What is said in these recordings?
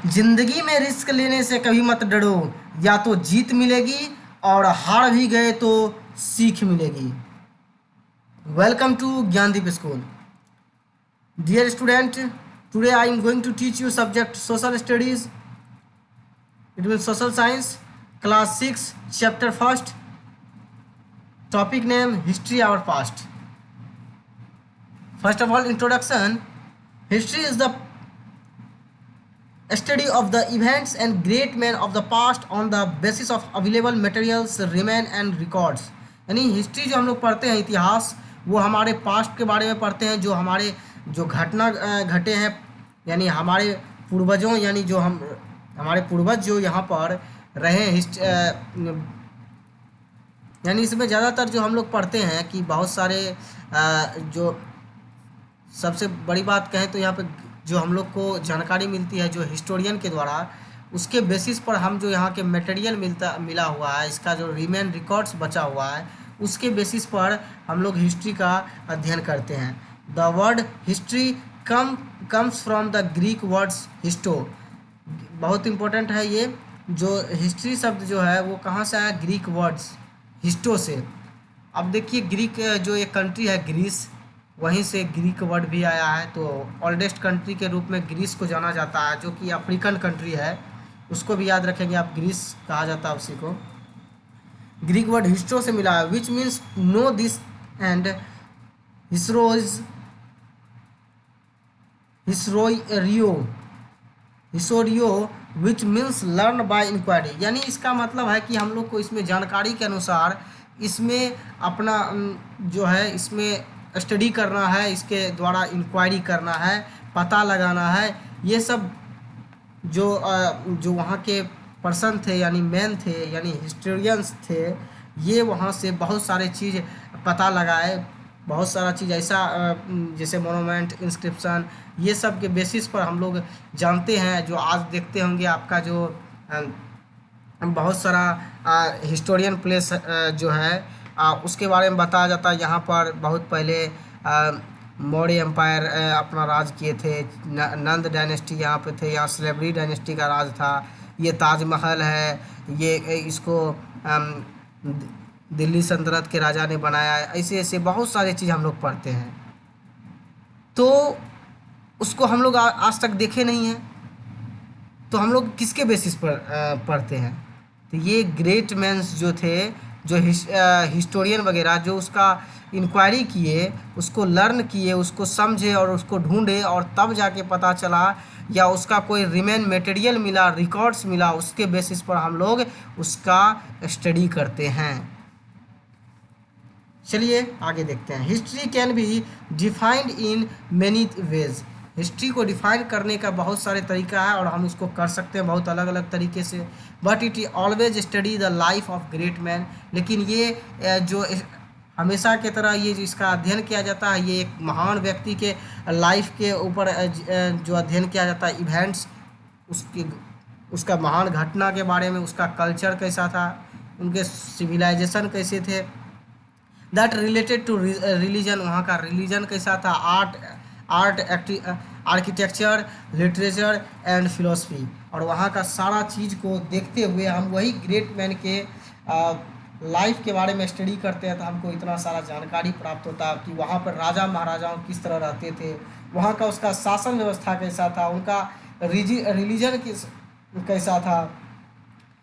जिंदगी में रिस्क लेने से कभी मत डरो, या तो जीत मिलेगी और हार भी गए तो सीख मिलेगी। Welcome to Gyandeep school. Dear student, today I am going to teach you subject social studies. It mean social science, class 6, chapter first, topic name history our past. First of all, introduction. History is the study of the events and great men of the past on the basis of available materials, remain and records. यानी history जो हम लोग पढ़ते हैं, इतिहास, वो हमारे past के बारे में पढ़ते हैं, जो हमारे जो घटना घटे हैं, यानी हमारे पूर्वजों, यानी जो हमारे पूर्वज जो यहाँ पर रहे, यानी इसमें ज़्यादातर जो हम लोग पढ़ते हैं कि बहुत सारे जो सबसे बड़ी बात कहें तो यहाँ पे जो हम लोग को जानकारी मिलती है जो हिस्टोरियन के द्वारा, उसके बेसिस पर हम जो यहाँ के मटेरियल मिला हुआ है, इसका जो रिमेन रिकॉर्ड्स बचा हुआ है, उसके बेसिस पर हम लोग हिस्ट्री का अध्ययन करते हैं। The word history comes from the Greek words histo. बहुत इम्पोर्टेंट है ये, जो हिस्ट्री शब्द जो है वो कहाँ से आया? ग्रीक वर्ड्स हिस्टो से। अब देखिए, ग्रीक जो एक कंट्री है ग्रीस, वहीं से ग्रीक वर्ड भी आया है। तो ओल्डेस्ट कंट्री के रूप में ग्रीस को जाना जाता है, जो कि अफ्रीकन कंट्री है, उसको भी याद रखेंगे आप, ग्रीस कहा जाता है उसी को। ग्रीक वर्ड हिस्टो से मिला है, which means know this, and historia which means learn by inquiry. यानी इसका मतलब है कि हम लोग को इसमें जानकारी के अनुसार इसमें अपना जो है इसमें स्टडी करना है, इसके द्वारा इंक्वायरी करना है, पता लगाना है। ये सब जो वहाँ के पर्सन थे, यानी मैन थे, यानी हिस्टोरियंस थे, ये वहाँ से बहुत सारे चीज़ पता लगाए, बहुत सारा चीज़ ऐसा जैसे मोनूमेंट, इंस्क्रिप्शन, ये सब के बेसिस पर हम लोग जानते हैं। जो आज देखते होंगे आपका जो बहुत सारा हिस्टोरियन प्लेस जो है उसके बारे में बताया जाता है। यहाँ पर बहुत पहले मौर्य एम्पायर अपना राज किए थे, नंद डायनेस्टी यहाँ पे थे, यहाँ स्लेवरी डायनेस्टी का राज था। ये ताजमहल है, ये इसको दिल्ली सल्तनत के राजा ने बनाया। ऐसे ऐसे बहुत सारे चीज़ हम लोग पढ़ते हैं, तो उसको हम लोग आज तक देखे नहीं हैं, तो हम लोग किसके बेसिस पर पढ़ते हैं? तो ये ग्रेट मैंस जो थे, जो हिस्टोरियन वगैरह, जो उसका इंक्वायरी किए, उसको लर्न किए, उसको समझे और उसको ढूंढे, और तब जाके पता चला या उसका कोई रिमेन मटेरियल मिला, रिकॉर्ड्स मिला, उसके बेसिस पर हम लोग उसका स्टडी करते हैं। चलिए आगे देखते हैं। History can be defined in many ways. History को डिफाइन करने का बहुत सारे तरीका है और हम उसको कर सकते हैं बहुत अलग अलग तरीके से। But it always study the life of great man. लेकिन ये जो हमेशा की तरह ये इसका अध्ययन किया जाता है, ये एक महान व्यक्ति के लाइफ के ऊपर जो अध्ययन किया जाता है, इवेंट्स, उसका महान घटना के बारे में, उसका कल्चर कैसा था, उनके सिविलाइजेशन कैसे थे, दैट रिलेटेड टू रिलीजन, वहाँ का रिलीजन कैसा था, आर्किटेक्चर, लिटरेचर एंड फिलोसफी, और वहाँ का सारा चीज़ को देखते हुए हम वही ग्रेट मैन के लाइफ के बारे में स्टडी करते हैं। तो हमको इतना सारा जानकारी प्राप्त होता है कि वहाँ पर राजा महाराजाओं किस तरह रहते थे, वहाँ का उसका शासन व्यवस्था कैसा था, उनका रिलीजन कैसा था,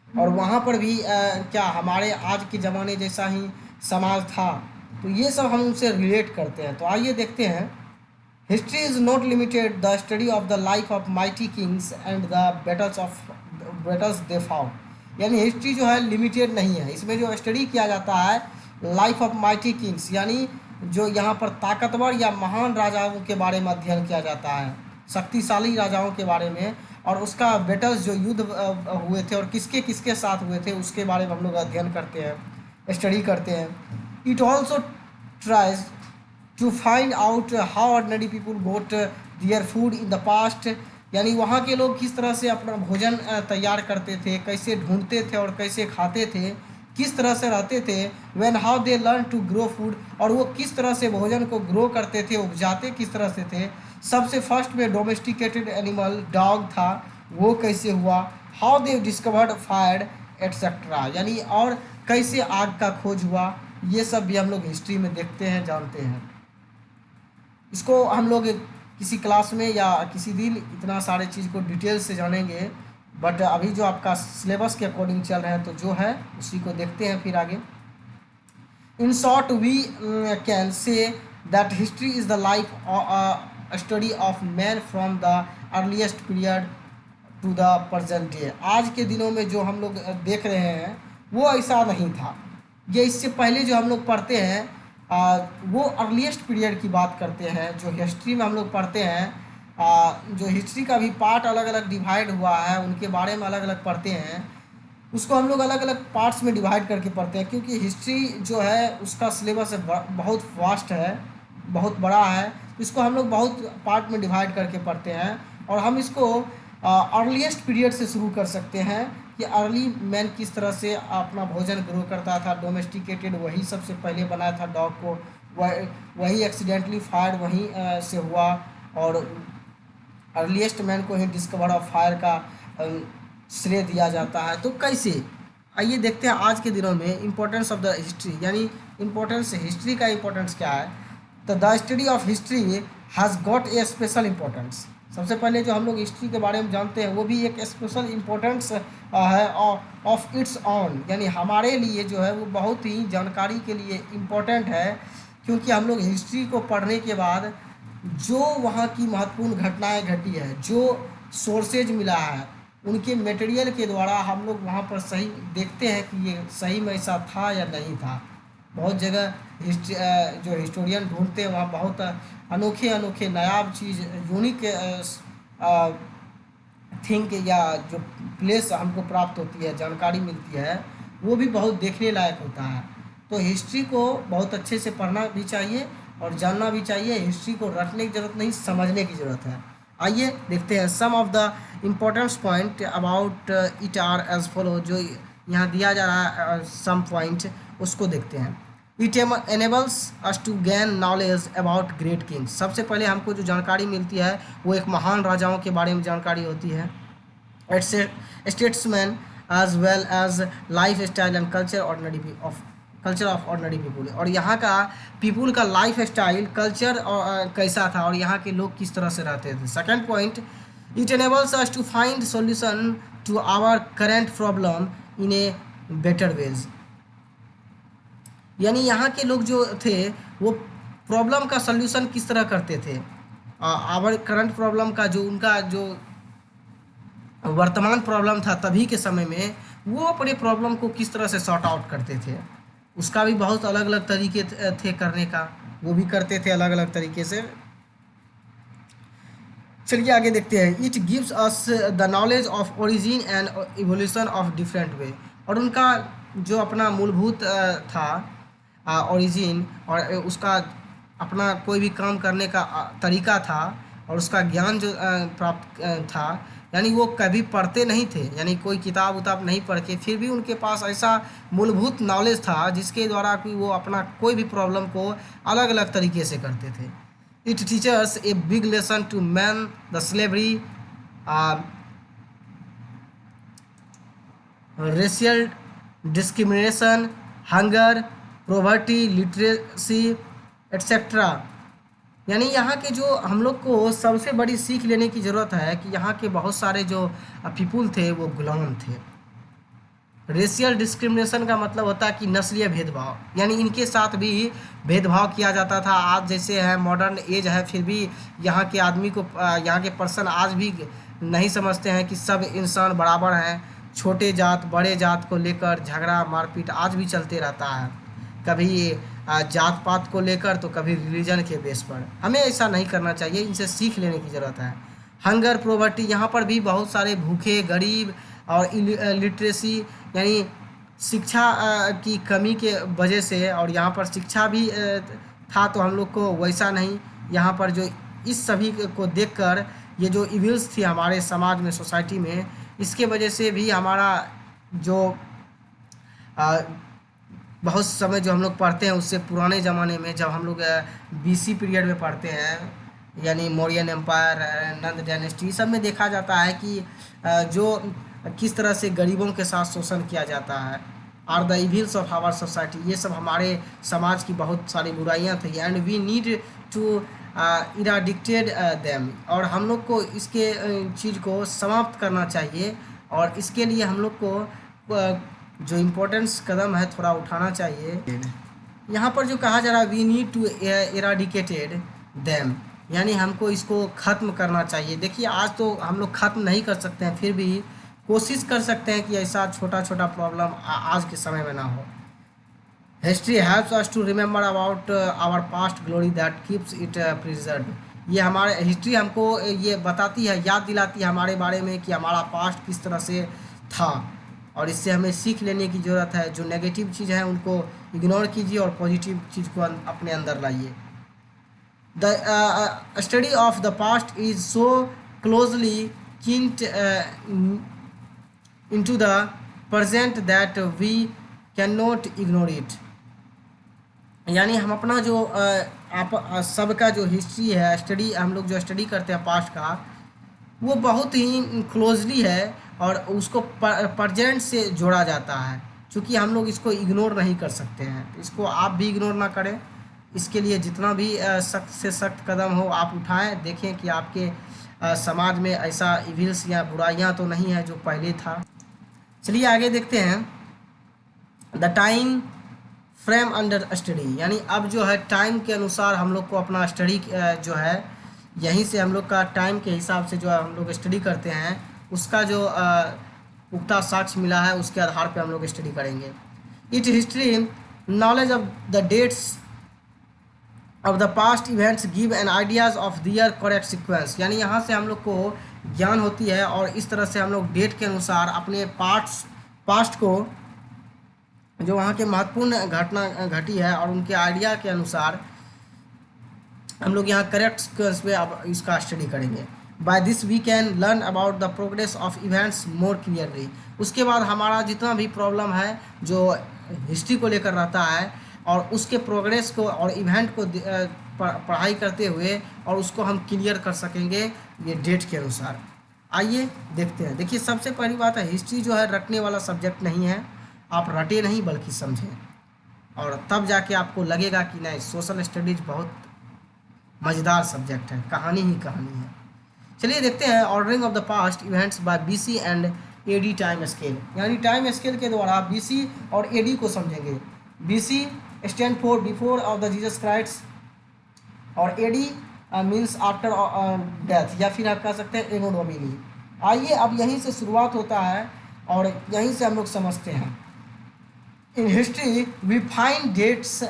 और वहाँ पर भी क्या हमारे आज के ज़माने जैसा ही समाज था। तो ये सब हम उनसे रिलेट करते हैं। तो आइए देखते हैं। History is not limited the study of the life of mighty Kings and the battles they fought. यानी हिस्ट्री जो है लिमिटेड नहीं है, इसमें जो स्टडी किया जाता है लाइफ ऑफ माइटी किंग्स, यानी जो यहाँ पर ताकतवर या महान राजाओं के बारे में अध्ययन किया जाता है, शक्तिशाली राजाओं के बारे में, और उसका बैटल्स जो युद्ध हुए थे और किसके किसके साथ हुए थे, उसके बारे में हम लोग अध्ययन करते हैं, स्टडी करते हैं। It also tries to find out how ordinary people got their food in the past. यानी वहाँ के लोग किस तरह से अपना भोजन तैयार करते थे, कैसे ढूंढते थे और कैसे खाते थे, किस तरह से रहते थे। When how they learn to grow food, और वो किस तरह से भोजन को ग्रो करते थे, उपजाते किस तरह से थे। सबसे फर्स्ट में डोमेस्टिकेटेड एनिमल डॉग था, वो कैसे हुआ, how they discovered fire etcetera, यानी और कैसे आग का खोज हुआ, ये सब भी हम लोग हिस्ट्री में देखते हैं, जानते हैं। इसको हम लोग किसी क्लास में या किसी दिन इतना सारे चीज़ को डिटेल से जानेंगे, बट अभी जो आपका सिलेबस के अकॉर्डिंग चल रहा है तो जो है उसी को देखते हैं फिर आगे। In short we can say that history is the life study of man from the earliest period to the present day. आज के दिनों में जो हम लोग देख रहे हैं वो ऐसा नहीं था। ये इससे पहले जो हम लोग पढ़ते हैं वो अर्लीस्ट पीरियड की बात करते हैं। जो हिस्ट्री में हम लोग पढ़ते हैं, जो हिस्ट्री का भी पार्ट अलग अलग डिवाइड हुआ है, उनके बारे में अलग अलग पढ़ते हैं। उसको हम लोग अलग अलग पार्ट्स में डिवाइड करके पढ़ते हैं, क्योंकि हिस्ट्री जो है उसका सिलेबस बहुत वास्ट है, बहुत बड़ा है। इसको हम लोग बहुत पार्ट में डिवाइड करके पढ़ते हैं, और हम इसको अर्लीस्ट पीरियड से शुरू कर सकते हैं कि अर्ली मैन किस तरह से अपना भोजन ग्रो करता था, डोमेस्टिकेटेड वही सबसे पहले बनाया था डॉग को, वही एक्सीडेंटली फायर वहीं से हुआ, और अर्लीस्ट मैन को ही डिस्कवर ऑफ फायर का श्रेय दिया जाता है। तो कैसे, आइए देखते हैं आज के दिनों में इम्पोर्टेंस ऑफ द हिस्ट्री, यानी इम्पोर्टेंस हिस्ट्री का इम्पोर्टेंस क्या है। तो the study of history has got a special importance. सबसे पहले जो हम लोग हिस्ट्री के बारे में जानते हैं वो भी एक स्पेशल इम्पोर्टेंस है ऑफ इट्स ऑन, यानी हमारे लिए जो है वो बहुत ही जानकारी के लिए इम्पोर्टेंट है, क्योंकि हम लोग हिस्ट्री को पढ़ने के बाद जो वहाँ की महत्वपूर्ण घटनाएं घटी है, जो सोर्सेज मिला है, उनके मटेरियल के द्वारा हम लोग वहाँ पर सही देखते हैं कि ये सही में ऐसा था या नहीं था। बहुत जगह हिस्ट्री जो हिस्टोरियन ढूंढते हैं वहाँ बहुत अनोखे अनोखे नायाब चीज़, यूनिक थिंक या जो प्लेस हमको प्राप्त होती है, जानकारी मिलती है, वो भी बहुत देखने लायक होता है। तो हिस्ट्री को बहुत अच्छे से पढ़ना भी चाहिए और जानना भी चाहिए। हिस्ट्री को रटने की ज़रूरत नहीं, समझने की ज़रूरत है। आइए देखते हैं some of the importance point about it are as follow. जो यहाँ दिया जा रहा है सम पॉइंट, उसको देखते हैं। It enables us to gain knowledge about great kings. सबसे पहले हमको जो जानकारी मिलती है वो एक महान राजाओं के बारे में जानकारी होती है, statesman as well as lifestyle and culture of ordinary people. और यहाँ का पीपुल का लाइफ स्टाइल, कल्चर कैसा था और यहाँ के लोग किस तरह से रहते थे। Second point, it enables us to find solution to our current problem in a better ways. यानी यहाँ के लोग जो थे वो प्रॉब्लम का सल्यूशन किस तरह करते थे, आवर करंट प्रॉब्लम का जो उनका जो वर्तमान प्रॉब्लम था तभी के समय में, वो अपने प्रॉब्लम को किस तरह से सॉर्ट आउट करते थे। उसका भी बहुत अलग अलग तरीके थे करने का, वो भी करते थे अलग अलग तरीके से। चलिए आगे देखते हैं। It gives us the knowledge of origin and evolution of different way. और उनका जो अपना मूलभूत था ओरिजिन, और उसका अपना कोई भी काम करने का तरीका था, और उसका ज्ञान जो प्राप्त था, यानी वो कभी पढ़ते नहीं थे, यानी कोई किताब उताब नहीं पढ़ के, फिर भी उनके पास ऐसा मूलभूत नॉलेज था जिसके द्वारा कि वो अपना कोई भी प्रॉब्लम को अलग अलग तरीके से करते थे। It teaches a big lesson to man the slavery, racial discrimination, hunger, poverty, literacy etcetera. यानी यहाँ के जो हम लोग को सबसे बड़ी सीख लेने की ज़रूरत है कि यहाँ के बहुत सारे जो पीपुल थे वो गुलाम थे। रेशियल डिस्क्रिमिनेशन का मतलब होता है कि नस्लीय भेदभाव, यानी इनके साथ भी भेदभाव किया जाता था। आज जैसे है मॉडर्न एज है, फिर भी यहाँ के आदमी को, यहाँ के पर्सन आज भी नहीं समझते हैं कि सब इंसान बराबर हैं। छोटे जात बड़े जात को लेकर झगड़ा मारपीट आज भी चलते रहता है, कभी जात पात को लेकर तो कभी रिलीजन के बेस पर। हमें ऐसा नहीं करना चाहिए, इनसे सीख लेने की ज़रूरत है। हंगर, पॉवर्टी, यहाँ पर भी बहुत सारे भूखे, गरीब, और लिटरेसी यानी शिक्षा की कमी के वजह से, और यहाँ पर शिक्षा भी था तो हम लोग को वैसा नहीं। यहाँ पर जो इस सभी को देखकर ये जो इविल्स थी हमारे समाज में, सोसाइटी में, इसके वजह से भी हमारा जो बहुत समय जो हम लोग पढ़ते हैं उससे पुराने ज़माने में, जब हम लोग BC पीरियड में पढ़ते हैं, यानी मौर्यन एम्पायर, नंद डायनेस्टी, सब में देखा जाता है कि जो किस तरह से गरीबों के साथ शोषण किया जाता है। Are the evils of our society, ये सब हमारे समाज की बहुत सारी बुराइयां थी, and we need to eradicated them, और हम लोग को इसके चीज़ को समाप्त करना चाहिए, और इसके लिए हम लोग को जो इम्पोर्टेंस कदम है थोड़ा उठाना चाहिए। यहाँ पर जो कहा जा रहा है we need to eradicated them, यानी हमको इसको ख़त्म करना चाहिए। देखिए आज तो हम लोग ख़त्म नहीं कर सकते हैं, फिर भी कोशिश कर सकते हैं कि ऐसा छोटा छोटा प्रॉब्लम आज के समय में ना हो। History helps us to remember about our past glory that keeps it preserve. ये हमारे हिस्ट्री हमको ये बताती है, याद दिलाती है हमारे बारे में कि हमारा पास्ट किस तरह से था, और इससे हमें सीख लेने की ज़रूरत है। जो नेगेटिव चीज़ है उनको इग्नोर कीजिए और पॉजिटिव चीज़ को अपने अंदर लाइए। The study of the past is so closely Kint into the present that we cannot ignore it। यानी हम अपना जो सबका जो हिस्ट्री है, स्टडी हम लोग जो स्टडी करते हैं पास्ट का, वो बहुत ही क्लोजली है और उसको प्रेजेंट से जोड़ा जाता है, क्योंकि हम लोग इसको इग्नोर नहीं कर सकते हैं। इसको आप भी इग्नोर ना करें, इसके लिए जितना भी सख्त से सख्त कदम हो आप उठाएं। देखें कि आपके समाज में ऐसा इविल्स या बुराइयां तो नहीं है जो पहले था। चलिए आगे देखते हैं। The time frame under study, यानी अब जो है टाइम के अनुसार हम लोग को अपना स्टडी जो है, यहीं से हम लोग का टाइम के हिसाब से जो है हम लोग स्टडी करते हैं, उसका जो पुख्ता साक्ष्य मिला है उसके आधार पे हम लोग स्टडी करेंगे। It history knowledge of the dates of the past events give an ideas of their correct sequence, यानी यहाँ से हम लोग को ज्ञान होती है, और इस तरह से हम लोग डेट के अनुसार अपने पास्ट को जो वहाँ के महत्वपूर्ण घटना घटी है और उनके आइडिया के अनुसार हम लोग यहाँ करेक्ट सीक्वेंस में अब इसका स्टडी करेंगे। By this we can learn about the progress of events more clearly. उसके बाद हमारा जितना भी प्रॉब्लम है जो हिस्ट्री को लेकर रहता है, और उसके प्रोग्रेस को और इवेंट को पढ़ाई करते हुए, और उसको हम क्लियर कर सकेंगे ये डेट के अनुसार। आइए देखते हैं। देखिए सबसे पहली बात है, हिस्ट्री जो है रटने वाला सब्जेक्ट नहीं है, आप रटे नहीं बल्कि समझें, और तब जाके आपको लगेगा कि नहीं सोशल स्टडीज़ बहुत मज़ेदार सब्जेक्ट है, कहानी ही कहानी है। चलिए देखते हैं ordering of the past events by BC and AD time scale, यानी टाइम स्केल के द्वारा बीसी और एडी को समझेंगे। BC stand for before of the Jesus Christ, और एडी मीन्स आफ्टर डेथ, या फिर आप कह सकते हैं एनो डोमिनी। आइए अब यहीं से शुरुआत होता है और यहीं से हम लोग समझते हैं। In history we find dates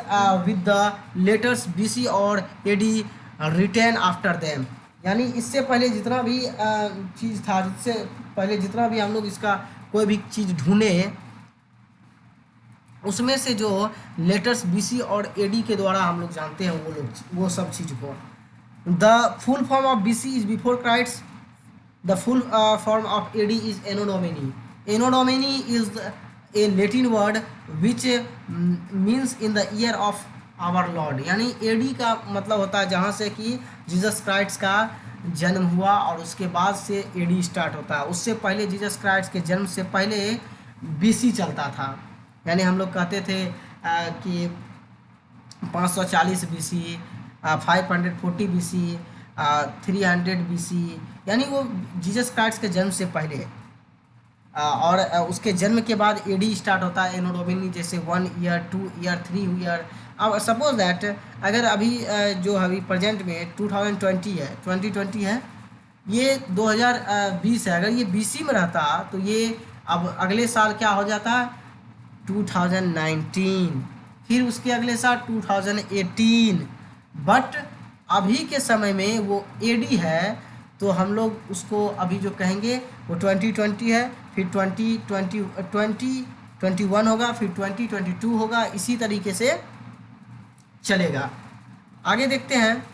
with the letters BC और एडी रिटेन आफ्टर देम, यानी इससे पहले जितना भी चीज़ था, जिससे पहले जितना भी हम लोग इसका कोई भी चीज़ ढूंढे, उसमें से जो लेटर्स बीसी और एडी के द्वारा हम लोग जानते हैं वो सब चीज़ को। The full form of BC is before Christ, the full form of AD is Anno Domini. Anno Domini is a Latin word which means in the year of our Lord, यानी एडी का मतलब होता है जहाँ से कि Jesus Christ का जन्म हुआ, और उसके बाद से एडी स्टार्ट होता है। उससे पहले जीसस क्राइस्ट के जन्म से पहले बीसी चलता था, यानी हम लोग कहते थे कि 540 बीसी, 540 बीसी, 300 बीसी, यानी वो जीसस क्राइस्ट के जन्म से पहले। और उसके जन्म के बाद एडी स्टार्ट होता है, एनो डोमिनी, जैसे 1 ईयर 2 ईयर 3 ईयर। अब सपोज दैट अगर अभी जो अभी प्रेजेंट में 2020 है, ये 2020 है, अगर ये बीसी में रहता तो ये अब अगले साल क्या हो जाता, 2019, फिर उसके अगले साल 2018, बट अभी के समय में वो एडी है, तो हम लोग उसको अभी जो कहेंगे वो 2020 है, फिर 2021 होगा, फिर 2022 होगा, इसी तरीके से चलेगा। आगे देखते हैं।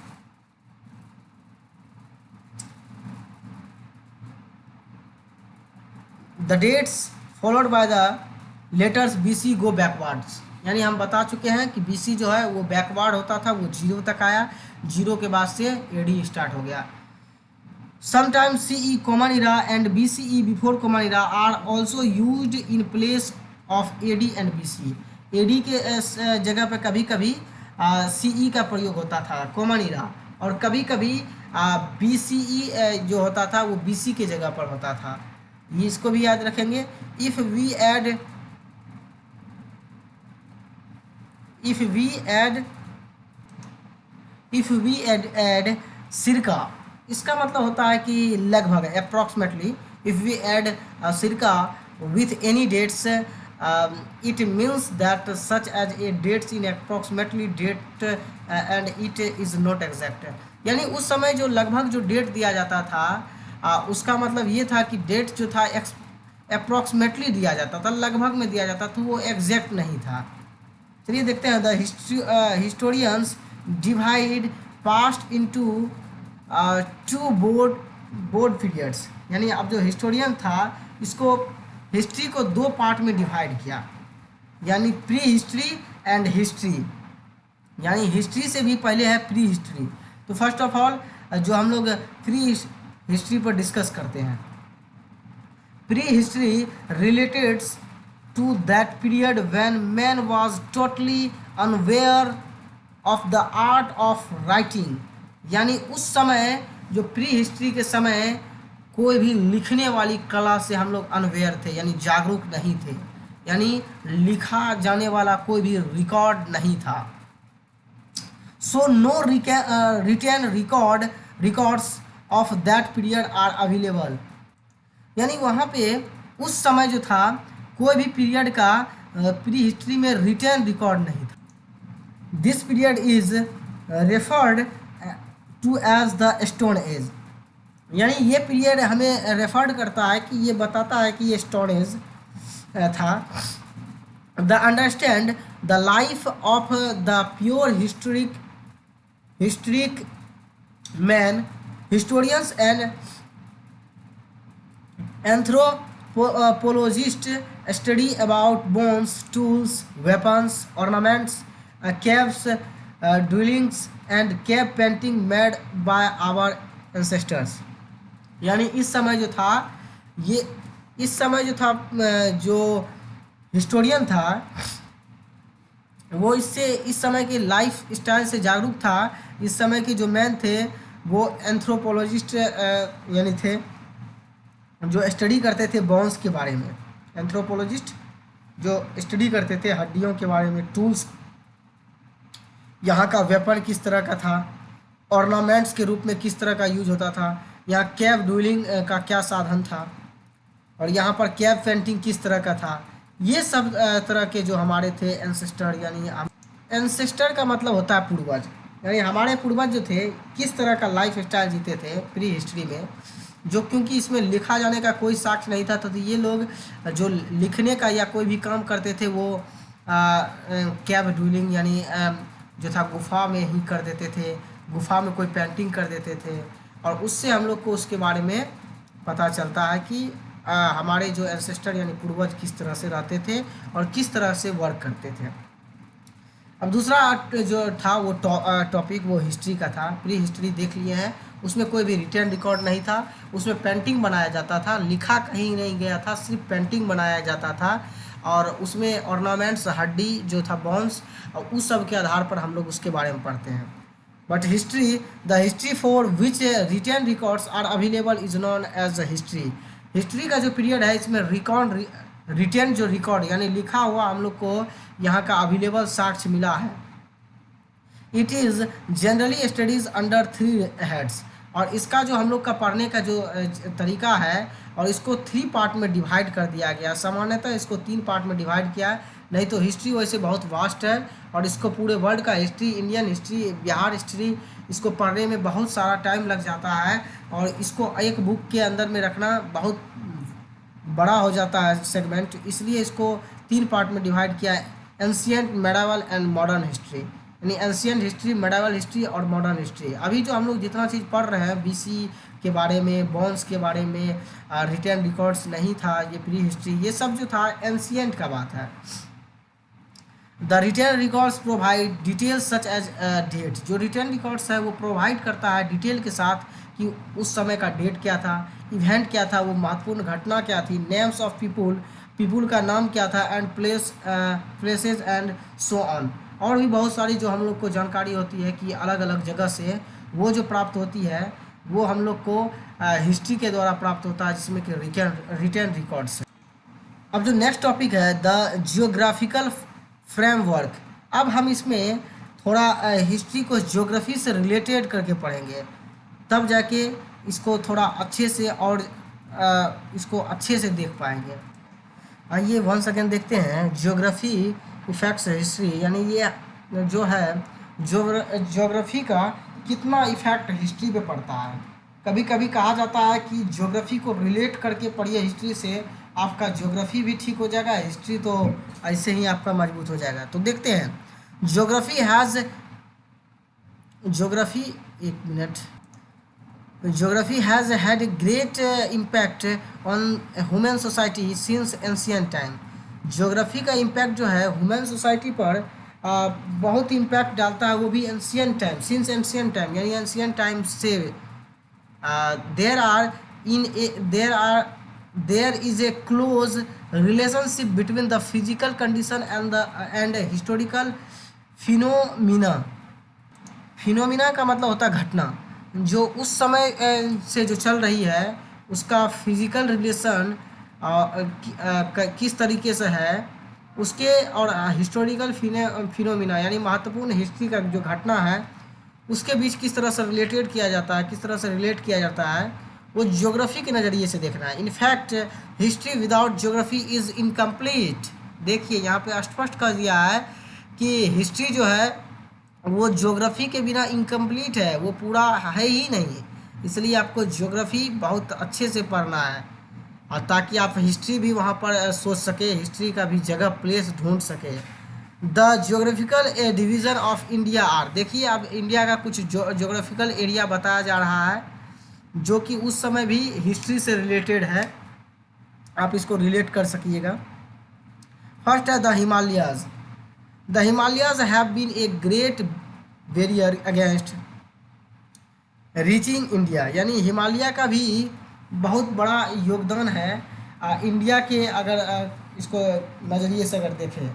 The dates followed by the letters BC go backwards, यानी हम बता चुके हैं कि बीसी जो है वो बैकवर्ड होता था, वो 0 तक आया, 0 के बाद से एडी स्टार्ट हो गया। Sometimes CE common era and BCE before common era are also used in place of AD and BC. AD के जगह पर कभी कभी सीई का प्रयोग होता था कॉमन इरा, और कभी कभी बीसीई जो होता था वो बीसी के जगह पर होता था। ये इसको भी याद रखेंगे। इफ़ वी ऐड add सिरका, इसका मतलब होता है कि लगभग approximately. If we add circa with any dates it means that such as a dates in approximately date and it is not exact। यानी उस समय जो लगभग जो डेट दिया जाता था उसका मतलब ये था कि डेट जो था अप्रॉक्सीमेटली दिया जाता था, लगभग में दिया जाता था, वो एग्जैक्ट नहीं था। चलिए देखते हैं। The historians divide past into two board periods. यानी अब जो हिस्टोरियन था इसको हिस्ट्री को दो पार्ट में डिवाइड किया, यानी प्री हिस्ट्री एंड हिस्ट्री। यानी हिस्ट्री से भी पहले है प्री हिस्ट्री। तो फर्स्ट ऑफ ऑल जो हम लोग प्री हिस्ट्री पर डिस्कस करते हैं, pre history रिलेटेड्स to that period when man was totally unaware of the art of writing। यानी उस समय जो प्री हिस्ट्री के समय कोई भी लिखने वाली कला से हम लोग अनवेयर थे, यानी जागरूक नहीं थे, यानी लिखा जाने वाला कोई भी रिकॉर्ड नहीं था। So no written records of that period are available. यानी वहाँ पे उस समय जो था कोई भी पीरियड का प्री हिस्ट्री में रिटर्न रिकॉर्ड नहीं था। This period is referred to as the stone age. यानी ये पीरियड हमें रेफर्ड करता है कि ये बताता है कि ये स्टोन एज था। The understand the life of the pure historic man, historians and anthropologist study about bones, tools, weapons, ornaments, caves, dwellings and cave painting made by our ancestors। यानी इस समय जो था जो हिस्टोरियन था वो इस समय के लाइफ स्टाइल से जागरूक था। इस समय के जो मैन थे वो एंथ्रोपोलॉजिस्ट यानी थे जो स्टडी करते थे बोन्स के बारे में। एंथ्रोपोलॉजिस्ट जो स्टडी करते थे हड्डियों के बारे में, टूल्स, यहाँ का वेपन किस तरह का था, ऑर्नामेंट्स के रूप में किस तरह का यूज होता था, यहाँ कैव ड्यूलिंग का क्या साधन था, और यहाँ पर कैव पेंटिंग किस तरह का था। ये सब तरह के जो हमारे थे एंसेस्टर, यानी एंसेस्टर का मतलब होता है पूर्वज, यानी हमारे पूर्वज जो थे किस तरह का लाइफ स्टाइल जीते थे प्री हिस्ट्री में, जो क्योंकि इसमें लिखा जाने का कोई साक्ष्य नहीं था। तो ये लोग जो लिखने का या कोई भी काम करते थे वो कैव ड्यूलिंग यानी जो था गुफा में ही कर देते थे, गुफा में कोई पेंटिंग कर देते थे, और उससे हम लोग को उसके बारे में पता चलता है कि हमारे जो एंसेस्टर यानी पूर्वज किस तरह से रहते थे और किस तरह से वर्क करते थे। अब दूसरा जो था वो टॉपिक वो हिस्ट्री का था। प्री हिस्ट्री देख लिए हैं, उसमें कोई भी रिटर्न रिकॉर्ड नहीं था, उसमें पेंटिंग बनाया जाता था, लिखा कहीं नहीं गया था, सिर्फ पेंटिंग बनाया जाता था, और उसमें ऑर्नामेंट्स, हड्डी जो था बोन्स, और उस सब के आधार पर हम लोग उसके बारे में पढ़ते हैं। But history, the history for which written records are available is known as the history. History का जो पीरियड है इसमें रिटर्न जो रिकॉर्ड यानी लिखा हुआ हम लोग को यहाँ का अवेलेबल साक्ष्य मिला है। It is generally studies under 3 heads, और इसका जो हम लोग का पढ़ने का जो तरीका है और इसको 3 पार्ट में डिवाइड कर दिया गया। सामान्यतः इसको 3 पार्ट में डिवाइड किया है, नहीं तो हिस्ट्री वैसे बहुत वास्ट है और इसको पूरे वर्ल्ड का history, Indian history, Bihar history, इसको पढ़ने में बहुत सारा टाइम लग जाता है, और इसको एक बुक के अंदर में रखना बहुत बड़ा हो जाता है सेगमेंट, इसलिए इसको 3 पार्ट में डिवाइड किया है। Ancient, medieval and modern history, यानी एंशिएंट हिस्ट्री, मेडावल हिस्ट्री और मॉडर्न हिस्ट्री। अभी जो हम लोग जितना चीज़ पढ़ रहे हैं बीसी के बारे में, बोन्स के बारे में, रिटर्न रिकॉर्ड्स नहीं था, ये प्री हिस्ट्री, ये सब जो था एंशिएंट का बात है। The written records provide details such as date, जो रिटेन रिकॉर्ड्स है वो प्रोवाइड करता है डिटेल के साथ कि उस समय का डेट क्या था, इवेंट क्या था, वो महत्वपूर्ण घटना क्या थी, नेम्स ऑफ पीपुल, पीपुल का नाम क्या था, and places and so on. और भी बहुत सारी जो हम लोग को जानकारी होती है कि अलग अलग जगह से वो जो प्राप्त होती है वो हम लोग को हिस्ट्री के द्वारा प्राप्त होता है, जिसमें कि रिटेन रिकॉर्ड्स है। अब जो नेक्स्ट टॉपिक है द जियोग्राफिकल फ्रेमवर्क। अब हम इसमें थोड़ा हिस्ट्री को ज्योग्राफी से रिलेटेड करके पढ़ेंगे, तब जाके इसको थोड़ा अच्छे से और इसको अच्छे से देख पाएंगे। आइए वन सेकेंड देखते हैं ज्योग्राफी इफेक्ट्स हिस्ट्री, यानी ये जो है ज्योग्राफी का कितना इफेक्ट हिस्ट्री पे पड़ता है। कभी कभी कहा जाता है कि ज्योग्राफी को रिलेट करके पढ़िए हिस्ट्री से, आपका ज्योग्राफी भी ठीक हो जाएगा, हिस्ट्री तो ऐसे ही आपका मजबूत हो जाएगा। तो देखते हैं ज्योग्राफी एक minute. Geography has had a great impact on human society since ancient time। Geography का इम्पैक्ट जो है ह्यूमन सोसाइटी पर बहुत इम्पैक्ट डालता है, वो भी ancient time, since ancient time, यानी एंशियंट टाइम से। There is a close relationship between the physical condition and historical phenomena. Phenomena का मतलब होता है घटना, जो उस समय से जो चल रही है उसका फिजिकल रिलेशन किस तरीके से है उसके, और हिस्टोरिकल फिनोमिना यानी महत्वपूर्ण हिस्ट्री का जो घटना है उसके बीच किस तरह से रिलेटेड किया जाता है, किस तरह से रिलेट किया जाता है, वो ज्योग्राफी के नज़रिए से देखना है। In fact history without geography is incomplete. देखिए यहाँ पे स्पष्ट कर दिया है कि हिस्ट्री जो है वो ज्योग्राफी के बिना इनकम्प्लीट है, वो पूरा है ही नहीं। इसलिए आपको ज्योग्राफी बहुत अच्छे से पढ़ना है, और ताकि आप हिस्ट्री भी वहाँ पर सोच सके, हिस्ट्री का भी जगह प्लेस ढूंढ सके। The geographical division of India are. देखिए अब इंडिया का कुछ ज्योग्राफिकल एरिया बताया जा रहा है जो कि उस समय भी हिस्ट्री से रिलेटेड है, आप इसको रिलेट कर सकिएगा। फर्स्ट है the Himalayas. The Himalayas have been a great barrier against reaching India, यानी हिमालय का भी बहुत बड़ा योगदान है इंडिया के, अगर इसको नज़रिए से अगर देखें।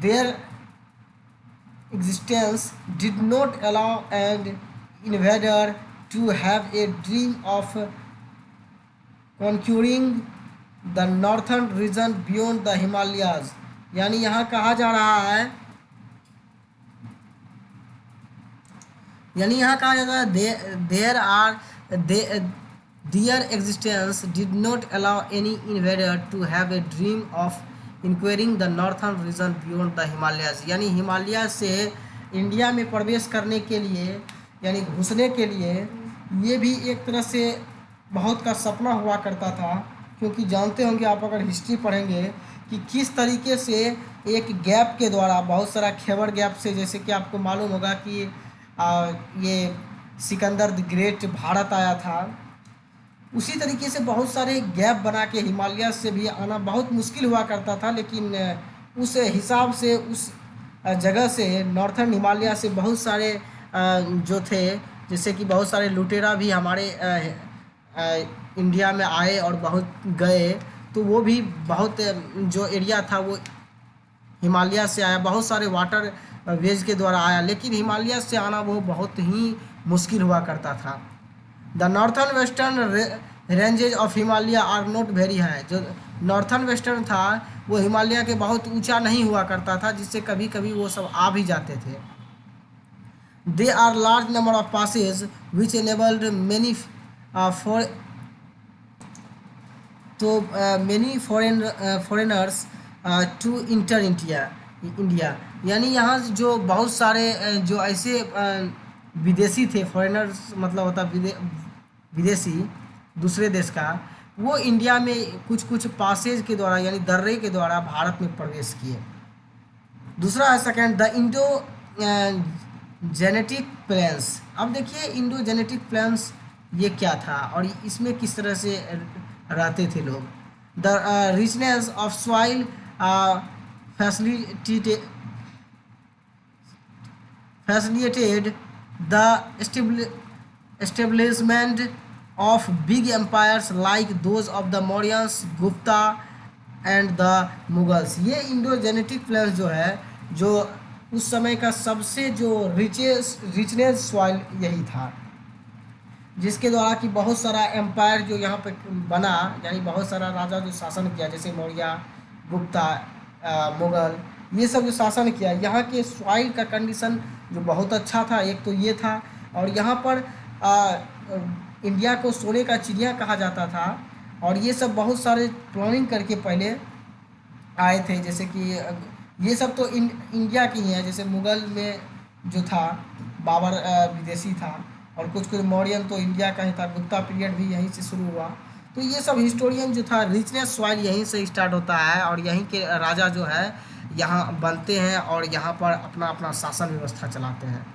Their existence did not allow an invader to have a dream of conquering the northern region beyond the Himalayas। यानी यहाँ कहा जा रहा है, यानी यहाँ कहा जाता है their existence did not allow any invader to have a dream of inquiring the northern region beyond the Himalayas. यानी हिमालय से इंडिया में प्रवेश करने के लिए, यानी घुसने के लिए, ये भी एक तरह से बहुत का सपना हुआ करता था। क्योंकि जानते होंगे आप अगर हिस्ट्री पढ़ेंगे कि किस तरीके से एक गैप के द्वारा, बहुत सारा खैबर गैप से, जैसे कि आपको मालूम होगा कि ये सिकंदर द ग्रेट भारत आया था, उसी तरीके से बहुत सारे गैप बना के हिमालय से भी आना बहुत मुश्किल हुआ करता था। लेकिन उस हिसाब से उस जगह से, नॉर्थर्न हिमालय से बहुत सारे जो थे, जैसे कि बहुत सारे लुटेरा भी हमारे इंडिया में आए और बहुत गए, तो वो भी बहुत जो एरिया था वो हिमालय से आया, बहुत सारे वाटर वेज के द्वारा आया, लेकिन हिमालय से आना वो बहुत ही मुश्किल हुआ करता था। The northern western ranges of Himalaya are not very high. जो नॉर्थर्न वेस्टर्न था वो हिमालय के बहुत ऊंचा नहीं हुआ करता था, जिससे कभी कभी वो सब आ भी जाते थे। They are large number of passes which enabled many foreigners to enter India. यानी यहाँ जो बहुत सारे जो ऐसे विदेशी थे, फॉरेनर्स मतलब होता विदेशी दूसरे देश का, वो इंडिया में कुछ कुछ पासेज के द्वारा यानी दर्रे के द्वारा भारत में प्रवेश किए। दूसरा है second the Indo Gangetic plains. अब देखिए इंडो जेनेटिक प्लेन्स ये क्या था और इसमें किस तरह से रहते थे लोग। The richness of soil facilitated the establishment of big empires like those of the Mauryans, Gupta and the Mughals. ये इंडो जेनेटिक प्लेन्स जो है, जो उस समय का सबसे जो रिचनेस सॉइल यही था, जिसके द्वारा कि बहुत सारा एम्पायर जो यहाँ पे बना, यानी बहुत सारा राजा जो शासन किया, जैसे मौर्य, गुप्ता, मुगल, ये सब जो शासन किया, यहाँ के सॉइल का कंडीशन जो बहुत अच्छा था, एक तो ये था। और यहाँ पर इंडिया को सोने का चिड़िया कहा जाता था। और ये सब बहुत सारे प्लानिंग करके पहले आए थे, जैसे कि ये सब तो इंडिया की ही है। जैसे मुगल में जो था बाबर विदेशी था, और कुछ मौर्यन तो इंडिया का ही था। गुप्ता पीरियड भी यहीं से शुरू हुआ। तो ये सब हिस्टोरियन जो था, रिचनेस सॉइल यहीं से स्टार्ट होता है, और यहीं के राजा जो है यहाँ बनते हैं और यहाँ पर अपना अपना शासन व्यवस्था चलाते हैं।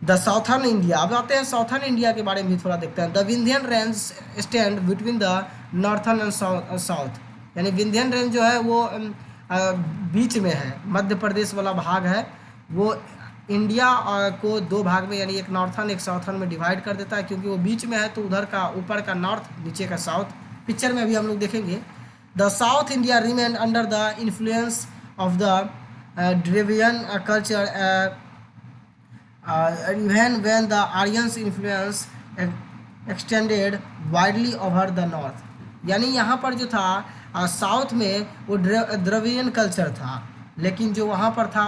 द साउथर्न इंडिया, अब आते हैं साउथर्न इंडिया के बारे में भी थोड़ा देखते हैं। The Vindhyan range stand between the northern and south, यानी विंध्यन रेंज जो है वो बीच में है, मध्य प्रदेश वाला भाग है। वो इंडिया को दो भाग में, यानी एक नॉर्थर्न एक साउथर्न में डिवाइड कर देता है, क्योंकि वो बीच में है। तो उधर का ऊपर का नॉर्थ, नीचे का साउथ, पिक्चर में अभी हम लोग देखेंगे। The South India remain under the influence of the Dravidian culture even when the Aryans influence extended widely over the north। यानी यहाँ पर जो था साउथ में वो द्रविडियन कल्चर था, लेकिन जो वहाँ पर था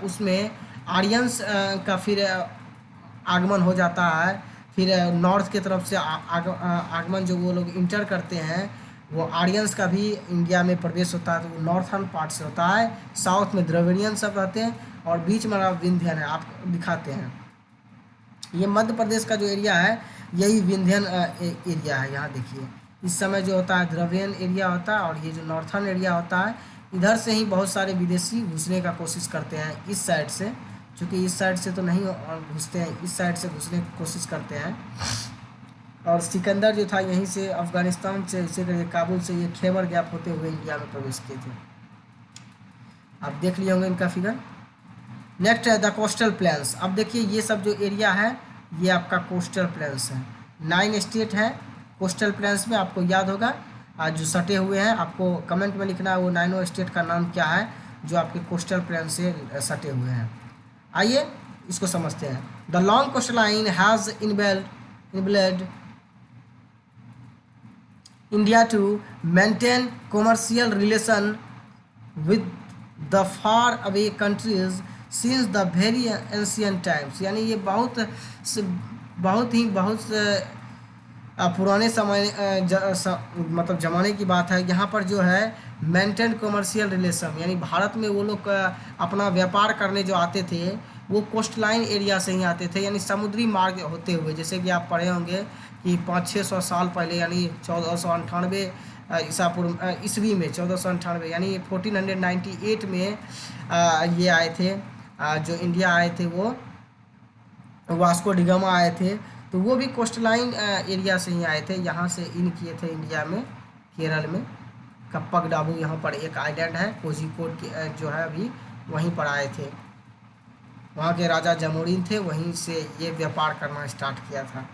उसमें आर्यंस का फिर आगमन हो जाता है। फिर नॉर्थ की तरफ से आगमन जो वो लोग इंटर करते हैं, वो आर्यंस का भी इंडिया में प्रवेश होता है। तो वो नॉर्थर्न पार्ट से होता है। साउथ में द्रविडियन सब रहते हैं, और बीच में विंध्यन है। आप दिखाते हैं, ये मध्य प्रदेश का जो एरिया है यही विंध्यन एरिया है। यहाँ देखिए, इस समय जो होता है द्रविडियन एरिया होता है, और ये जो नॉर्थर्न एरिया होता है, इधर से ही बहुत सारे विदेशी घुसने का कोशिश करते हैं इस साइड से। चूँकि इस साइड से तो नहीं घुसते हैं, इस साइड से घुसने की कोशिश करते हैं। और सिकंदर जो था यहीं से अफगानिस्तान से, इसे करिए काबुल से, ये खैबर गैप होते हुए इंडिया में प्रवेश किए थे। आप देख लिए होंगे इनका फिगर। नेक्स्ट है द कोस्टल प्लेन्स। अब देखिए, ये सब जो एरिया है ये आपका कोस्टल प्लेन्स है। 9 स्टेट है कोस्टल प्लेन्स में, आपको याद होगा। आज जो सटे हुए हैं, आपको कमेंट में लिखना है वो 9 स्टेट का नाम क्या है जो आपके कोस्टल प्लेन से सटे हुए हैं। आइए इसको समझते हैं। The long coastal line has enabled India to maintain commercial relation with the far away countries since the very ancient times. यानी ये बहुत पुराने समय मतलब ज़माने की बात है। यहाँ पर जो है मेंटेन कॉमर्शियल रिलेशन, यानी भारत में वो लोग अपना व्यापार करने जो आते थे वो कोस्ट लाइन एरिया से ही आते थे, यानी समुद्री मार्ग होते हुए। जैसे कि आप पढ़े होंगे कि 500-600 साल पहले, यानी 1498 ईस्वी में, 1498 यानी 1498 में ये आए थे, जो इंडिया आए थे, वो वास्को डिगामा आए थे। तो वो भी कोस्ट लाइन एरिया से ही आए थे, यहाँ से इन किए थे इंडिया में, केरल में। कप्पक डाबू यहाँ पर एक आइलैंड है, कोझिकोड के जो है अभी वहीं पर आए थे। वहाँ के राजा जमोरिन थे, वहीं से ये व्यापार करना स्टार्ट किया था।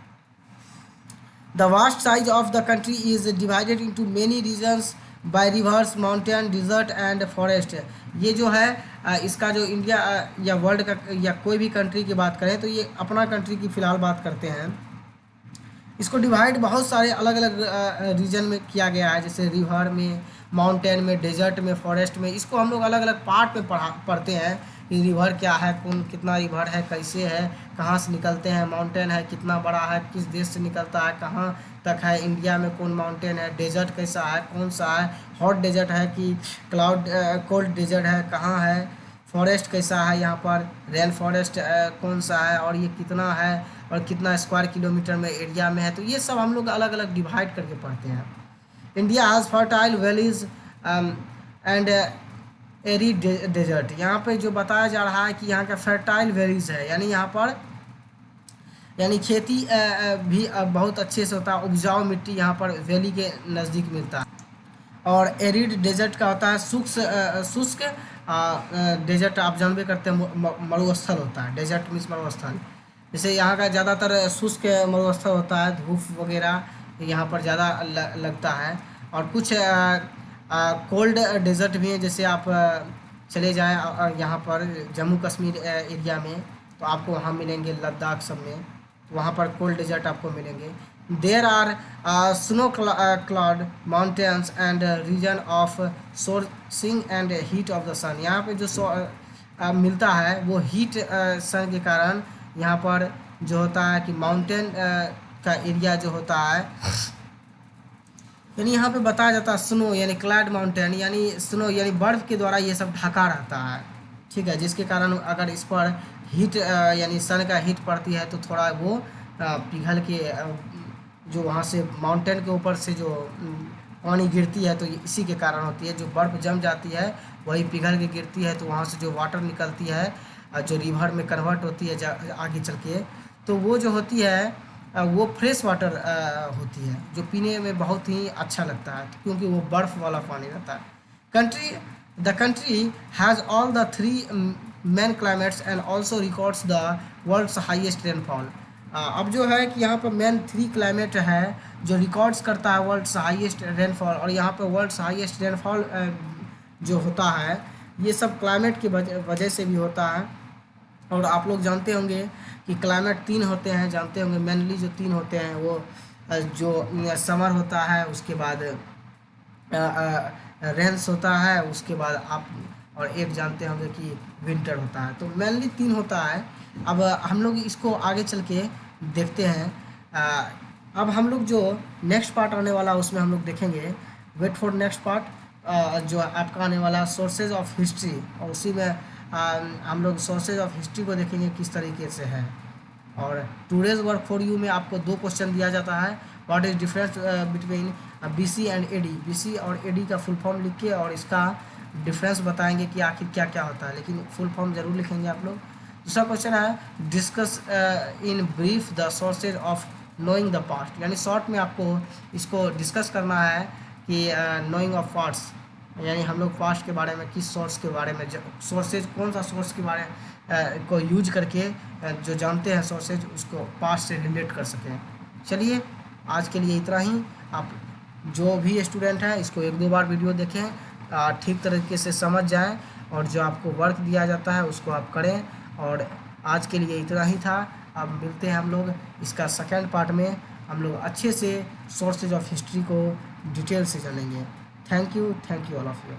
The vast size of the country is divided into many regions by rivers, mountain, desert and forest. ये जो है इसका जो इंडिया या वर्ल्ड का या कोई भी कंट्री की बात करें, तो ये अपना कंट्री की फ़िलहाल बात करते हैं। इसको डिवाइड बहुत सारे अलग अलग रीजन में किया गया है, जैसे रिवर में, माउंटेन में, डेजर्ट में, फॉरेस्ट में। इसको हम लोग अलग अलग पार्ट में पढ़ते हैं कि रिवर क्या है, कितना रिवर है, कैसे है, कहाँ से निकलते हैं, माउंटेन है कितना बड़ा है, किस देश से निकलता है, कहाँ तक है, इंडिया में कौन माउंटेन है, डेजर्ट कैसा है, कौन सा है, हॉट डेजर्ट है कि कोल्ड डेजर्ट है, कहाँ है, फॉरेस्ट कैसा है, यहाँ पर रेन फॉरेस्ट कौन सा है, और ये कितना है और कितना स्क्वायर किलोमीटर में एरिया में है। तो ये सब हम लोग अलग अलग डिवाइड करके पढ़ते हैं। India has fertile valleys and arid desert. यहाँ पे जो बताया जा रहा है कि यहाँ का फर्टाइल वैलीज है, यानी यहाँ पर यानी खेती भी बहुत अच्छे से होता है, उपजाऊ मिट्टी यहाँ पर वैली के नज़दीक मिलता है। और एरिड डेजर्ट का होता है शुष्क डेजर्ट, आप जानबे करते हैं मरुस्थल होता है। डेजर्ट मीन्स मरुस्थल। जैसे यहाँ का ज़्यादातर शुष्क मरुस्थल होता है, धूप वगैरह यहाँ पर ज़्यादा लगता है। और कुछ कोल्ड डेजर्ट भी हैं, जैसे आप चले जाएँ यहाँ पर जम्मू कश्मीर एरिया में, तो आपको वहाँ मिलेंगे, लद्दाख सब में, तो वहाँ पर कोल्ड डेजर्ट आपको मिलेंगे। There are snow cloud mountains and region of sourcing and heat of the sun. यहाँ पे जो मिलता है वो हीट सन के कारण यहाँ पर जो होता है कि माउंटेन का एरिया जो होता है, यानी यहाँ पे बताया जाता है स्नो यानी क्लाइड माउंटेन, यानी स्नो यानी बर्फ़ के द्वारा ये सब ढका रहता है, ठीक है। जिसके कारण अगर इस पर हीट यानी सन का हीट पड़ती है तो थोड़ा वो पिघल के जो वहाँ से माउंटेन के ऊपर से जो पानी गिरती है, तो इसी के कारण होती है। जो बर्फ़ जम जाती है वही पिघल के गिरती है, तो वहाँ से जो वाटर निकलती है जो रिवर में कन्वर्ट होती है आगे चल के, तो वो जो होती है वो फ्रेश वाटर होती है, जो पीने में बहुत ही अच्छा लगता है, क्योंकि वो बर्फ़ वाला पानी रहता है। The country has all the three main climates and also records the world's highest rainfall. अब जो है कि यहाँ पर मेन 3 क्लाइमेट है जो रिकॉर्ड्स करता है वर्ल्ड्स हाईएस्ट रेनफॉल, और यहाँ पर वर्ल्ड्स हाईएस्ट रेनफॉल जो होता है ये सब क्लाइमेट की वजह से भी होता है। और आप लोग जानते होंगे कि क्लाइमेट 3 होते हैं, जानते होंगे मेनली जो 3 होते हैं वो जो समर होता है, उसके बाद रेन्स होता है, उसके बाद आप और एक जानते होंगे कि विंटर होता है। तो मेनली 3 होता है। अब हम लोग इसको आगे चल के देखते हैं। अब हम लोग जो नेक्स्ट पार्ट आने वाला उसमें हम लोग देखेंगे, वेट फॉर नेक्स्ट पार्ट जो आपका आने वाला सोर्सेज ऑफ हिस्ट्री, और उसी में हम लोग सोर्सेज ऑफ हिस्ट्री को देखेंगे किस तरीके से है। और टूडेज वर्क फॉर यू में आपको 2 क्वेश्चन दिया जाता है, what is difference between BC and AD. BC और एडी का फुल फॉर्म लिख के और इसका डिफरेंस बताएंगे कि आखिर क्या क्या होता है, लेकिन फुल फॉर्म जरूर लिखेंगे आप लोग। दूसरा क्वेश्चन है discuss in brief the sources of knowing the past, यानी शॉर्ट में आपको इसको डिस्कस करना है कि नोइंग ऑफ पास्ट, यानी हम लोग पास्ट के बारे में किस सोर्स के बारे में, सोर्सेज कौन सा सोर्स के बारे को यूज करके जो जानते हैं सोर्सेज उसको पास्ट से रिलेट कर सकें। चलिए आज के लिए इतना ही। आप जो भी स्टूडेंट हैं इसको 1-2 बार वीडियो देखें, ठीक तरीके से समझ जाएं, और जो आपको वर्क दिया जाता है उसको आप करें। और आज के लिए इतना ही था। अब मिलते हैं हम लोग इसका सेकेंड पार्ट में, हम लोग अच्छे से सोर्सेज ऑफ हिस्ट्री को डिटेल से जानेंगे। Thank you all of you.